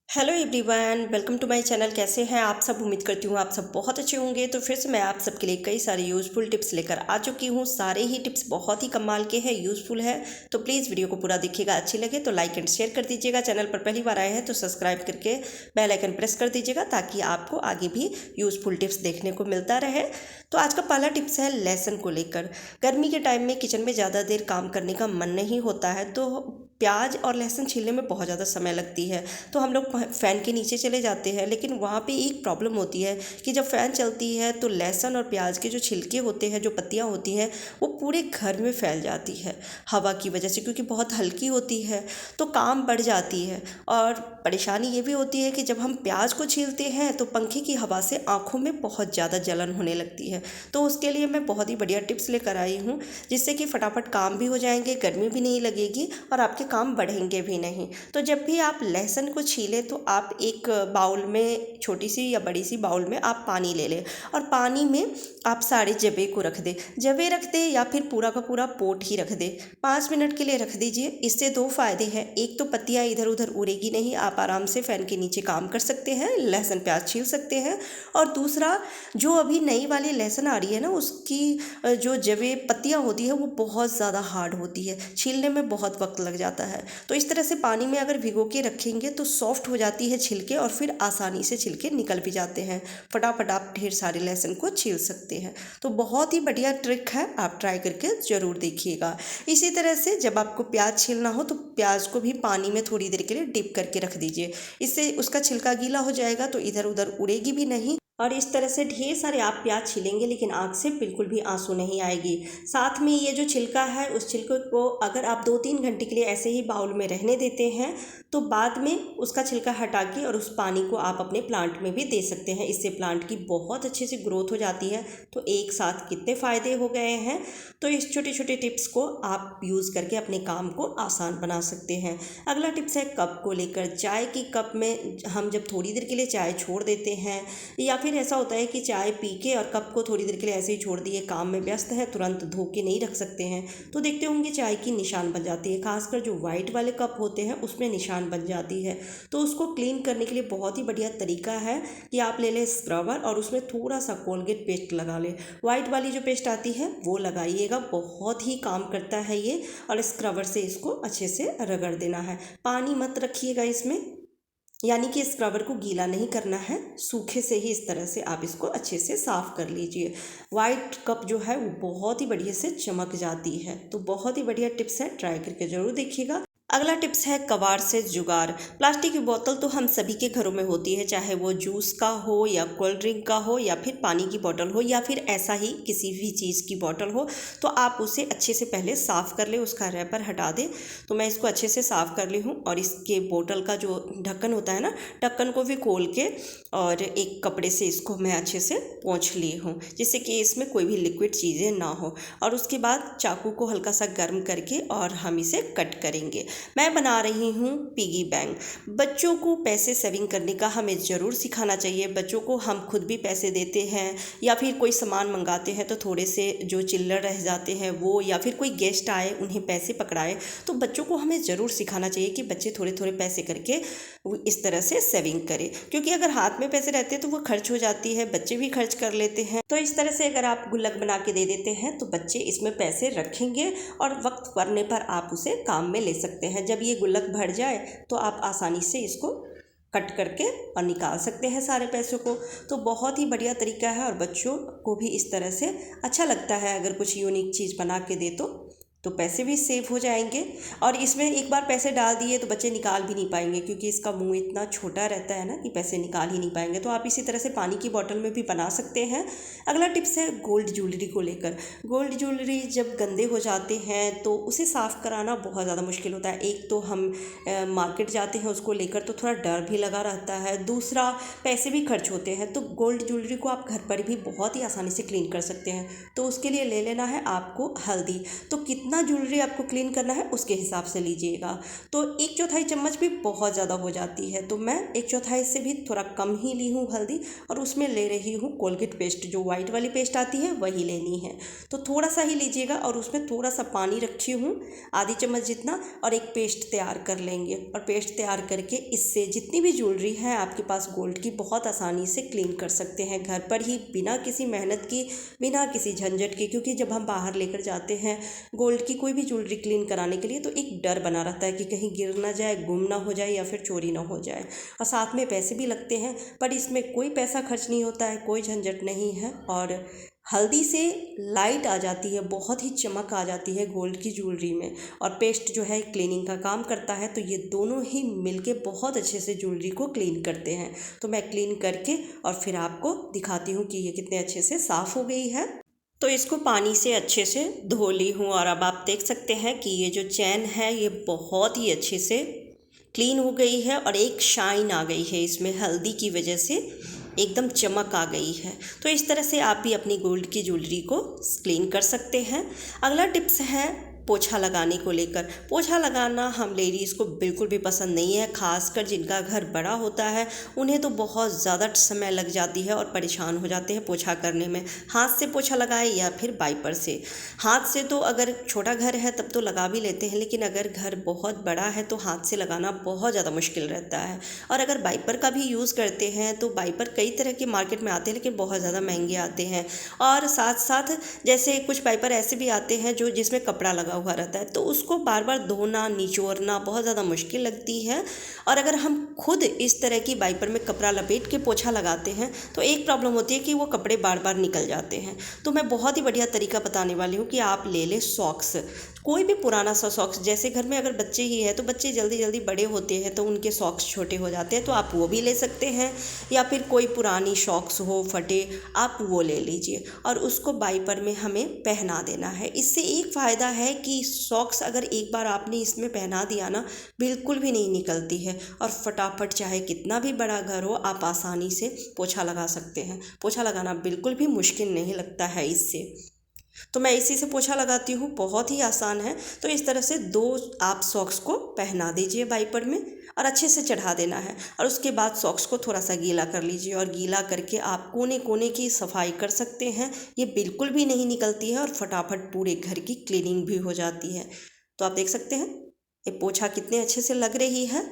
Hello everyone, welcome to my channel. कैसे हैं आप सब? उम्मीद करती हूँ आप सब बहुत अच्छे होंगे। तो फिर से मैं आप सबके लिए कई सारे यूज़फुल टिप्स लेकर आ चुकी हूँ। सारे ही टिप्स बहुत ही कमाल के हैं, यूज़फुल है। तो प्लीज़ वीडियो को पूरा देखिएगा, अच्छी लगे तो लाइक एंड शेयर कर दीजिएगा। चैनल पर पहली बार आए हैं तो सब्सक्राइब करके बेल आइकन प्रेस कर दीजिएगा ताकि आपको आगे भी यूज़फुल टिप्स देखने को मिलता रहे। तो आज का पहला टिप्स है लहसुन को लेकर। गर्मी के टाइम में किचन में ज़्यादा देर काम करने का मन नहीं होता है, तो प्याज और लहसुन छीलने में बहुत ज़्यादा समय लगती है। तो हम लोग फ़ैन के नीचे चले जाते हैं, लेकिन वहाँ पे एक प्रॉब्लम होती है कि जब फ़ैन चलती है तो लहसुन और प्याज के जो छिलके होते हैं, जो पत्तियाँ होती हैं, वो पूरे घर में फैल जाती है हवा की वजह से, क्योंकि बहुत हल्की होती है। तो काम बढ़ जाती है। और परेशानी ये भी होती है कि जब हम प्याज को छीलते हैं तो पंखे की हवा से आँखों में बहुत ज़्यादा जलन होने लगती है। तो उसके लिए मैं बहुत ही बढ़िया टिप्स लेकर आई हूँ, जिससे कि फटाफट काम भी हो जाएंगे, गर्मी भी नहीं लगेगी और आपके काम बढ़ेंगे भी नहीं। तो जब भी आप लहसुन को छीलें तो आप एक बाउल में, छोटी सी या बड़ी सी बाउल में आप पानी ले लें और पानी में आप सारे जवे को रख दें। जवे रख दें या फिर पूरा का पूरा पोट ही रख दें। 5 मिनट के लिए रख दीजिए। इससे दो फायदे हैं। एक तो पत्तियाँ इधर उधर उड़ेगी नहीं, आप आराम से फ़ैन के नीचे काम कर सकते हैं, लहसुन प्याज छील सकते हैं। और दूसरा, जो अभी नई वाली लहसुन आ रही है ना, उसकी जो जवे पत्तियाँ होती है वो बहुत ज़्यादा हार्ड होती है, छीलने में बहुत वक्त लग जाता है। तो इस तरह से पानी में अगर भिगो के रखेंगे तो सॉफ्ट हो जाती है छिलके, और फिर आसानी से छिलके निकल भी जाते हैं। फटाफट आप ढेर सारे लहसुन को छील सकते हैं। तो बहुत ही बढ़िया ट्रिक है, आप ट्राई करके ज़रूर देखिएगा। इसी तरह से जब आपको प्याज छीलना हो तो प्याज को भी पानी में थोड़ी देर के लिए डिप करके रख दीजिए। इससे उसका छिलका गीला हो जाएगा तो इधर उधर उड़ेगी भी नहीं। और इस तरह से ढेर सारे आप प्याज छीलेंगे लेकिन आँख से बिल्कुल भी आंसू नहीं आएगी। साथ में ये जो छिलका है, उस छिलके को अगर आप 2-3 घंटे के लिए ऐसे ही बाउल में रहने देते हैं तो बाद में उसका छिलका हटा के और उस पानी को आप अपने प्लांट में भी दे सकते हैं। इससे प्लांट की बहुत अच्छे से ग्रोथ हो जाती है। तो एक साथ कितने फ़ायदे हो गए हैं। तो इस छोटे छोटे टिप्स को आप यूज़ करके अपने काम को आसान बना सकते हैं। अगला टिप्स है कप को लेकर। चाय की कप में हम जब थोड़ी देर के लिए चाय छोड़ देते हैं, या फिर ऐसा होता है कि चाय पी के और कप को थोड़ी देर के लिए ऐसे ही छोड़ दिए, काम में व्यस्त है, तुरंत धो के नहीं रख सकते हैं, तो देखते होंगे चाय की निशान बन जाती है। खासकर जो वाइट वाले कप होते हैं उसमें निशान बन जाती है। तो उसको क्लीन करने के लिए बहुत ही बढ़िया तरीका है कि आप ले लें स्क्रबर और उसमें थोड़ा सा कोलगेट पेस्ट लगा लें। वाइट वाली जो पेस्ट आती है वो लगाइएगा, बहुत ही काम करता है ये। और स्क्रबर से इसको अच्छे से रगड़ देना है। पानी मत रखिएगा इसमें, यानी कि स्क्रबर को गीला नहीं करना है, सूखे से ही इस तरह से आप इसको अच्छे से साफ़ कर लीजिए। वाइट कप जो है वो बहुत ही बढ़िया से चमक जाती है। तो बहुत ही बढ़िया टिप्स है, ट्राई करके ज़रूर देखिएगा। अगला टिप्स है कबाड़ से जुगाड़। प्लास्टिक की बोतल तो हम सभी के घरों में होती है, चाहे वो जूस का हो या कोल्ड ड्रिंक का हो या फिर पानी की बोतल हो या फिर ऐसा ही किसी भी चीज़ की बोतल हो। तो आप उसे अच्छे से पहले साफ़ कर लें, उसका रैपर हटा दें। तो मैं इसको अच्छे से साफ़ कर ली हूँ और इसके बोतल का जो ढक्कन होता है ना, ढक्कन को भी खोल के और एक कपड़े से इसको मैं अच्छे से पोंछ ली हूँ, जिससे कि इसमें कोई भी लिक्विड चीज़ें ना हो। और उसके बाद चाकू को हल्का सा गर्म करके और हम इसे कट करेंगे। मैं बना रही हूँ पिगी बैंक। बच्चों को पैसे सेविंग करने का हमें ज़रूर सिखाना चाहिए। बच्चों को हम खुद भी पैसे देते हैं या फिर कोई सामान मंगाते हैं तो थोड़े से जो चिल्लर रह जाते हैं वो, या फिर कोई गेस्ट आए उन्हें पैसे पकड़ाए, तो बच्चों को हमें ज़रूर सिखाना चाहिए कि बच्चे थोड़े थोड़े पैसे करके वो इस तरह से सेविंग करें। क्योंकि अगर हाथ में पैसे रहते हैं तो वो खर्च हो जाती है, बच्चे भी खर्च कर लेते हैं। तो इस तरह से अगर आप गुल्लक बना के दे देते हैं तो बच्चे इसमें पैसे रखेंगे और वक्त पड़ने पर आप उसे काम में ले सकते हैं। जब ये गुल्लक भर जाए तो आप आसानी से इसको कट करके और निकाल सकते हैं सारे पैसों को। तो बहुत ही बढ़िया तरीका है और बच्चों को भी इस तरह से अच्छा लगता है। अगर कुछ यूनिक चीज़ बना के दे तो पैसे भी सेव हो जाएंगे। और इसमें एक बार पैसे डाल दिए तो बच्चे निकाल भी नहीं पाएंगे, क्योंकि इसका मुंह इतना छोटा रहता है ना कि पैसे निकाल ही नहीं पाएंगे। तो आप इसी तरह से पानी की बोतल में भी बना सकते हैं। अगला टिप्स है गोल्ड ज्वेलरी को लेकर। गोल्ड ज्वेलरी जब गंदे हो जाते हैं तो उसे साफ़ कराना बहुत ज़्यादा मुश्किल होता है। एक तो हम मार्केट जाते हैं उसको लेकर तो थोड़ा डर भी लगा रहता है, दूसरा पैसे भी खर्च होते हैं। तो गोल्ड ज्वेलरी को आप घर पर भी बहुत ही आसानी से क्लीन कर सकते हैं। तो उसके लिए ले लेना है आपको हल्दी। तो कितना जितना ज्वेलरी आपको क्लीन करना है उसके हिसाब से लीजिएगा। तो 1/4 चम्मच भी बहुत ज़्यादा हो जाती है, तो मैं 1/4 से भी थोड़ा कम ही ली हूँ हल्दी, और उसमें ले रही हूँ कोलगेट पेस्ट, जो वाइट वाली पेस्ट आती है वही लेनी है। तो थोड़ा सा ही लीजिएगा और उसमें थोड़ा सा पानी रखी हूँ, आधी चम्मच जितना, और एक पेस्ट तैयार कर लेंगे। और पेस्ट तैयार करके इससे जितनी भी ज्वेलरी है आपके पास गोल्ड की, बहुत आसानी से क्लीन कर सकते हैं घर पर ही, बिना किसी मेहनत की, बिना किसी झंझट के। क्योंकि जब हम बाहर लेकर जाते हैं गोल्ड की कोई भी ज्वेलरी क्लीन कराने के लिए, तो एक डर बना रहता है कि कहीं गिर ना जाए, गुम ना हो जाए, या फिर चोरी ना हो जाए, और साथ में पैसे भी लगते हैं। पर इसमें कोई पैसा खर्च नहीं होता है, कोई झंझट नहीं है, और हल्दी से लाइट आ जाती है, बहुत ही चमक आ जाती है गोल्ड की ज्वेलरी में, और पेस्ट जो है क्लीनिंग का काम करता है। तो ये दोनों ही मिलके बहुत अच्छे से ज्वेलरी को क्लीन करते हैं। तो मैं क्लीन करके और फिर आपको दिखाती हूँ कि ये कितने अच्छे से साफ़ हो गई है। तो इसको पानी से अच्छे से धो ली हूँ, और अब आप देख सकते हैं कि ये जो चैन है ये बहुत ही अच्छे से क्लीन हो गई है, और एक शाइन आ गई है इसमें, हल्दी की वजह से एकदम चमक आ गई है। तो इस तरह से आप भी अपनी गोल्ड की ज्वेलरी को क्लीन कर सकते हैं। अगला टिप्स है पोछा लगाने को लेकर। पोछा लगाना हम लेडीज़ को बिल्कुल भी पसंद नहीं है, खासकर जिनका घर बड़ा होता है उन्हें तो बहुत ज़्यादा समय लग जाती है और परेशान हो जाते हैं पोछा करने में। हाथ से पोछा लगाए या फिर वाइपर से। हाथ से तो अगर छोटा घर है तब तो लगा भी लेते हैं, लेकिन अगर घर बहुत बड़ा है तो हाथ से लगाना बहुत ज़्यादा मुश्किल रहता है। और अगर वाइपर का भी यूज़ करते हैं तो वाइपर कई तरह के मार्केट में आते हैं, लेकिन बहुत ज़्यादा महंगे आते हैं। और साथ साथ जैसे कुछ वाइपर ऐसे भी आते हैं जो जिसमें कपड़ा लगा हुआ रहता है, तो उसको बार बार धोना, निचोड़ना बहुत ज़्यादा मुश्किल लगती है। और अगर हम खुद इस तरह की वाइपर में कपड़ा लपेट के पोछा लगाते हैं तो एक प्रॉब्लम होती है कि वो कपड़े बार बार निकल जाते हैं। तो मैं बहुत ही बढ़िया तरीका बताने वाली हूँ कि आप ले लें सॉक्स, कोई भी पुराना सा सॉक्स। जैसे घर में अगर बच्चे ही है तो बच्चे जल्दी जल्दी बड़े होते हैं तो उनके सॉक्स छोटे हो जाते हैं, तो आप वो भी ले सकते हैं, या फिर कोई पुरानी सॉक्स हो फटे, आप वो ले लीजिए और उसको वाइपर में हमें पहना देना है। इससे एक फ़ायदा है कि सॉक्स अगर एक बार आपने इसमें पहना दिया ना, बिल्कुल भी नहीं निकलती है, और फटाफट चाहे कितना भी बड़ा घर हो आप आसानी से पोछा लगा सकते हैं। पोछा लगाना बिल्कुल भी मुश्किल नहीं लगता है इससे। तो मैं इसी से पोछा लगाती हूँ, बहुत ही आसान है। तो इस तरह से 2 आप सॉक्स को पहना दीजिए वाइपर में और अच्छे से चढ़ा देना है, और उसके बाद सॉक्स को थोड़ा सा गीला कर लीजिए, और गीला करके आप कोने कोने की सफाई कर सकते हैं। ये बिल्कुल भी नहीं निकलती है और फटाफट पूरे घर की क्लीनिंग भी हो जाती है। तो आप देख सकते हैं ये पोछा कितने अच्छे से लग रही है।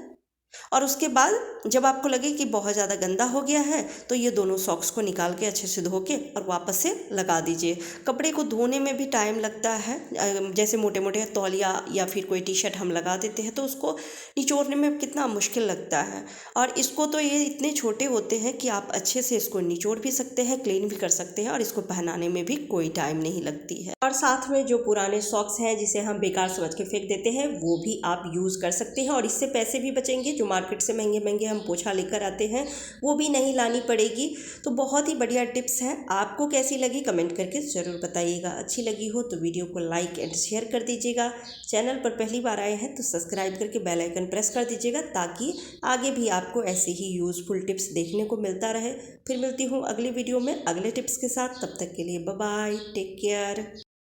और उसके बाद जब आपको लगे कि बहुत ज़्यादा गंदा हो गया है तो ये दोनों सॉक्स को निकाल के अच्छे से धो के और वापस से लगा दीजिए। कपड़े को धोने में भी टाइम लगता है, जैसे मोटे मोटे तौलिया या फिर कोई टी शर्ट हम लगा देते हैं तो उसको निचोड़ने में कितना मुश्किल लगता है। और इसको तो ये इतने छोटे होते हैं कि आप अच्छे से इसको निचोड़ भी सकते हैं, क्लीन भी कर सकते हैं, और इसको पहनाने में भी कोई टाइम नहीं लगती है। और साथ में जो पुराने सॉक्स हैं जिसे हम बेकार समझ के फेंक देते हैं वो भी आप यूज़ कर सकते हैं, और इससे पैसे भी बचेंगे। जो मार्केट से महंगे महंगे हम पोछा लेकर आते हैं वो भी नहीं लानी पड़ेगी। तो बहुत ही बढ़िया टिप्स है। आपको कैसी लगी कमेंट करके ज़रूर बताइएगा। अच्छी लगी हो तो वीडियो को लाइक एंड शेयर कर दीजिएगा। चैनल पर पहली बार आए हैं तो सब्सक्राइब करके बेल आइकन प्रेस कर दीजिएगा, ताकि आगे भी आपको ऐसे ही यूज़फुल टिप्स देखने को मिलता रहे। फिर मिलती हूँ अगली वीडियो में अगले टिप्स के साथ। तब तक के लिए बाय बाय, टेक केयर।